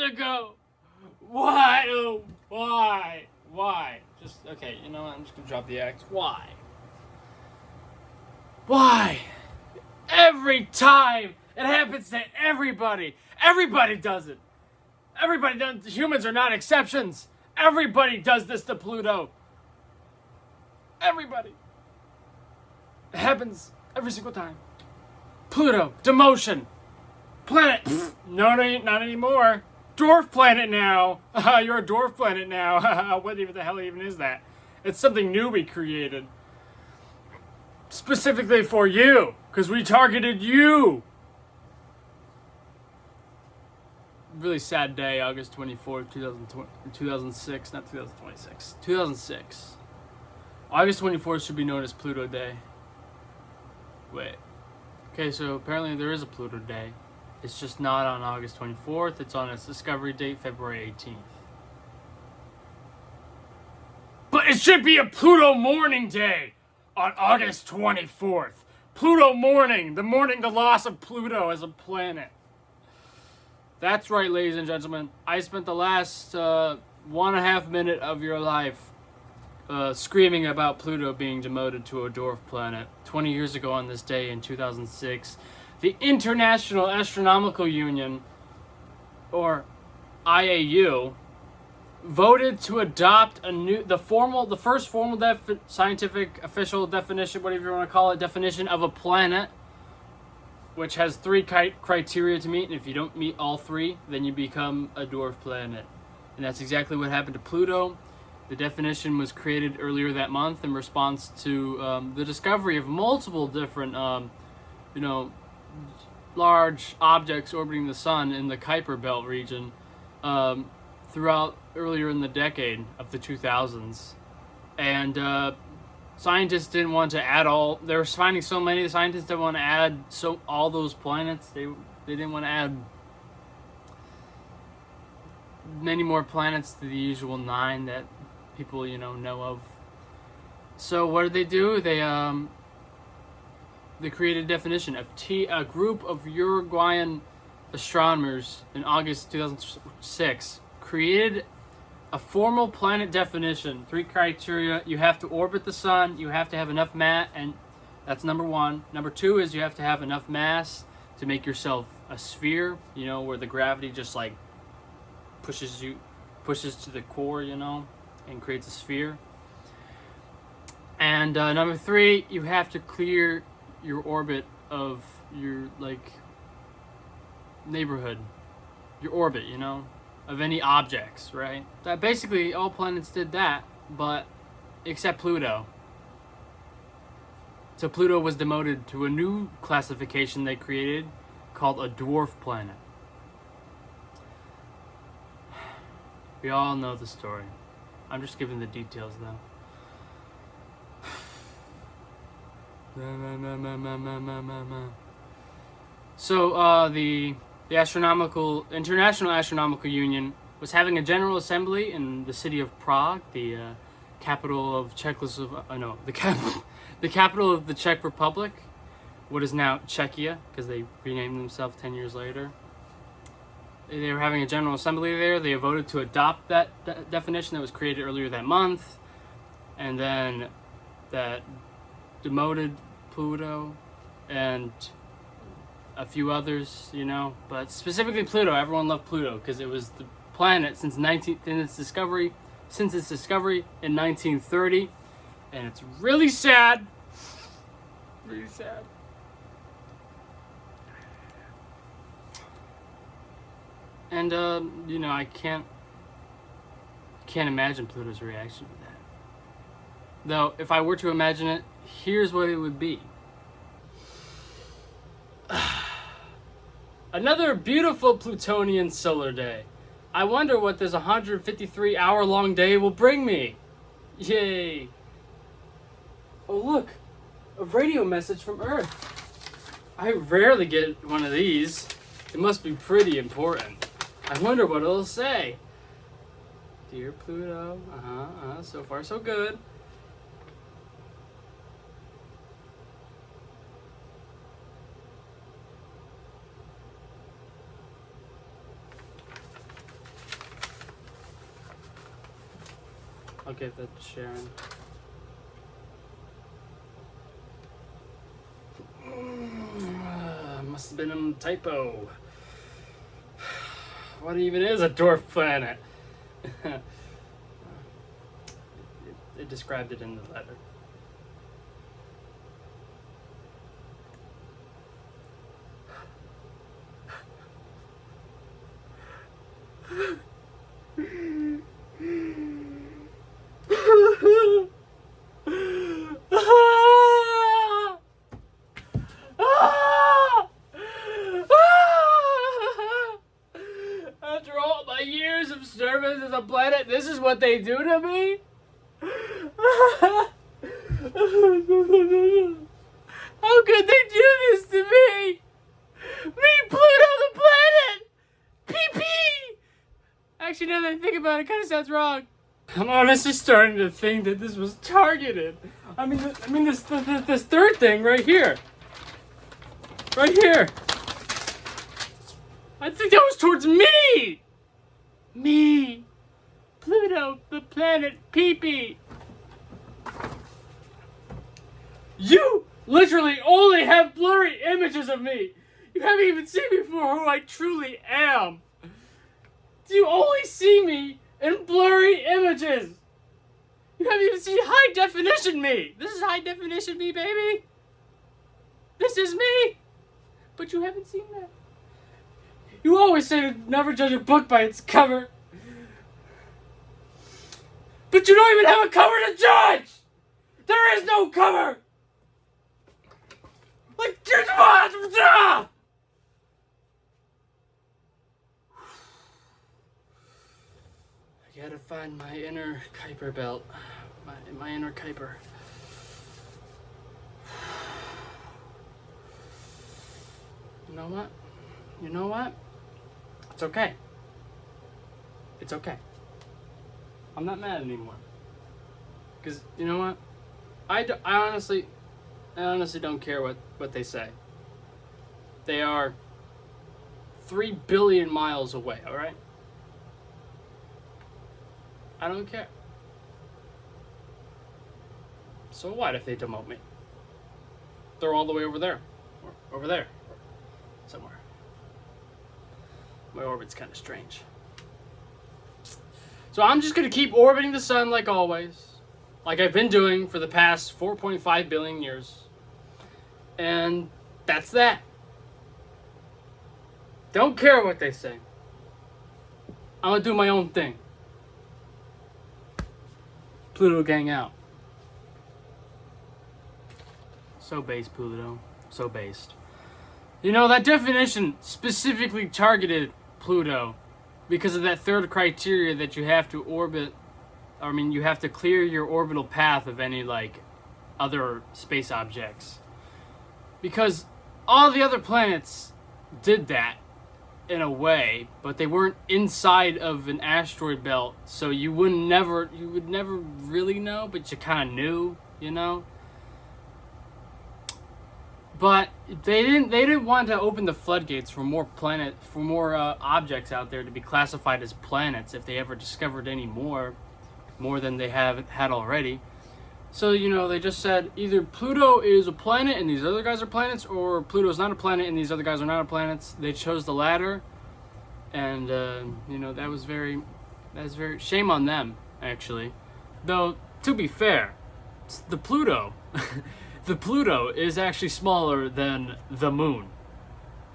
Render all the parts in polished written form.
ago. Why? Oh, why? Why? Just, okay, you know what? I'm just gonna drop the act. Why? Why? Every time it happens to everybody. Everybody does it. Everybody does. Humans are not exceptions. Everybody does this to Pluto. Everybody. It happens every single time. Pluto, demotion. Planet. No, not anymore. Dwarf planet now. You're a dwarf planet now. What even the hell even is that? It's something new we created. Specifically for you. Because we targeted you. Really sad day, August 24th, 2006. Not 2026. 2006. August 24th should be known as Pluto Day. Wait. Okay, so apparently there is a Pluto Day. It's just not on August 24th. It's on its discovery date, February 18th. But it should be a Pluto morning day on August 24th. Pluto morning. The morning the loss of Pluto as a planet. That's right, ladies and gentlemen. I spent the last 1.5 minutes of your life screaming about Pluto being demoted to a dwarf planet. 20 years ago on this day in 2006, the International Astronomical Union, or IAU, voted to adopt the first formal scientific official definition, whatever you want to call it, definition of a planet, which has 3 criteria to meet, and if you don't meet all 3, then you become a dwarf planet. And that's exactly what happened to Pluto. The definition was created earlier that month in response to the discovery of multiple different, large objects orbiting the sun in the Kuiper Belt region throughout earlier in the decade of the 2000s. And scientists didn't want to add all. They were finding so many. The scientists didn't want to add all those planets. They didn't want to add many more planets to the usual 9 that people know of. So what did they do? They created a definition of a group of Uruguayan astronomers in August 2006 created a formal planet definition. 3 criteria: you have to orbit the sun, you have to have enough mass, and that's number 1. Number 2 is you have to have enough mass to make yourself a sphere, where the gravity just like pushes to the core, and creates a sphere. And number 3, you have to clear your orbit of your neighborhood, your orbit, of any objects, right? That basically all planets did that, but except Pluto. So Pluto was demoted to a new classification they created called a dwarf planet. We all know the story. I'm just giving the details though. So the International Astronomical Union was having a general assembly in the city of Prague, the capital of the capital of the Czech Republic, what is now Czechia, because they renamed themselves 10 years later. They were having a general assembly there. They voted to adopt that definition that was created earlier that month, and then that demoted Pluto and a few others, but specifically Pluto. Everyone loved Pluto because it was the planet since its discovery in 1930, and it's really sad. Really sad. And I can't imagine Pluto's reaction to that. Though, if I were to imagine it, here's what it would be. Another beautiful Plutonian solar day. I wonder what this 153-hour-long day will bring me. Yay. Oh, look. A radio message from Earth. I rarely get one of these. It must be pretty important. I wonder what it'll say. Dear Pluto. So far, so good. give that to Sharon. Must have been a typo. What even is a dwarf planet? It described it in the letter. After all my years of service as a planet, this is what they do to me? How could they do this to me? Me, Pluto the planet! Pee-pee! Actually, now that I think about it, it kind of sounds wrong. I'm honestly starting to think that this was targeted. This third thing right here. Right here. I think that was towards me! Me. Pluto, the planet, pee-pee. You literally only have blurry images of me. You haven't even seen me for who I truly am. You only see me in blurry images. You haven't even seen high definition me. This is high definition me, baby. This is me. But you haven't seen that. You always say to never judge a book by its cover. But you don't even have a cover to judge! There is no cover! Like, come on! I gotta find my inner Kuiper belt. My inner Kuiper. You know what? You know what? It's okay. It's okay. I'm not mad anymore. Because, you know what? I honestly don't care what they say. They are 3 billion miles away, alright? I don't care. So what if they demote me? They're all the way over there. Or over there. Or somewhere. My orbit's kind of strange. So I'm just going to keep orbiting the sun like always. Like I've been doing for the past 4.5 billion years. And that's that. Don't care what they say. I'm going to do my own thing. Pluto gang out. So based, Pluto. So based. You know, that definition specifically targeted Pluto because of that third criteria that you have to orbit. You have to clear your orbital path of any, other space objects. Because all the other planets did that in a way, but they weren't inside of an asteroid belt, so you would never really know, but you kind of knew, you know? But they didn't want to open the floodgates for more objects out there to be classified as planets if they ever discovered any more than they have had already. So, they just said either Pluto is a planet and these other guys are planets, or Pluto is not a planet and these other guys are not planets. They chose the latter, and that was very shame on them, actually. Though, to be fair, the Pluto is actually smaller than the moon.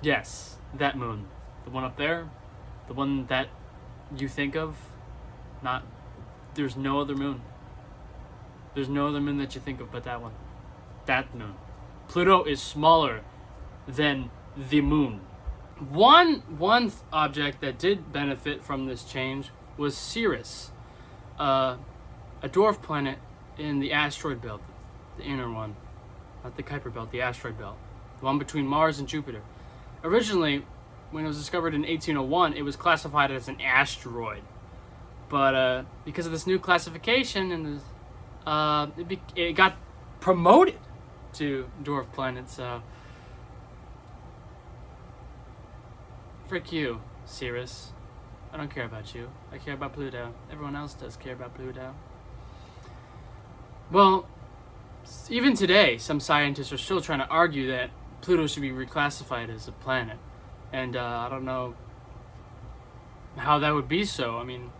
Yes, that moon. The one up there. The one that you think of. There's no other moon. There's no other moon that you think of but that one. That moon. Pluto is smaller than the moon. One object that did benefit from this change was Ceres, a dwarf planet in the asteroid belt, the inner one. Not the Kuiper belt, the asteroid belt. The one between Mars and Jupiter. Originally, when it was discovered in 1801, it was classified as an asteroid. But because of this new classification, and it got promoted to dwarf planet, so... Frick you, Ceres. I don't care about you. I care about Pluto. Everyone else does care about Pluto. Well, even today, some scientists are still trying to argue that Pluto should be reclassified as a planet. And I don't know how that would be so. I mean,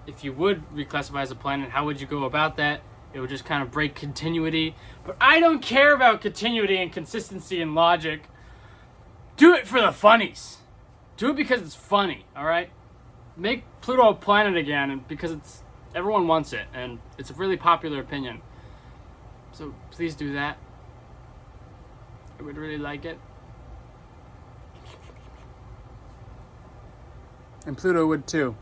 if you would reclassify as a planet, how would you go about that? It would just kind of break continuity. But I don't care about continuity and consistency and logic. Do it for the funnies. Do it because it's funny, all right? Make Pluto a planet again, and because everyone wants it, and it's a really popular opinion. So please do that. I would really like it. And Pluto would too.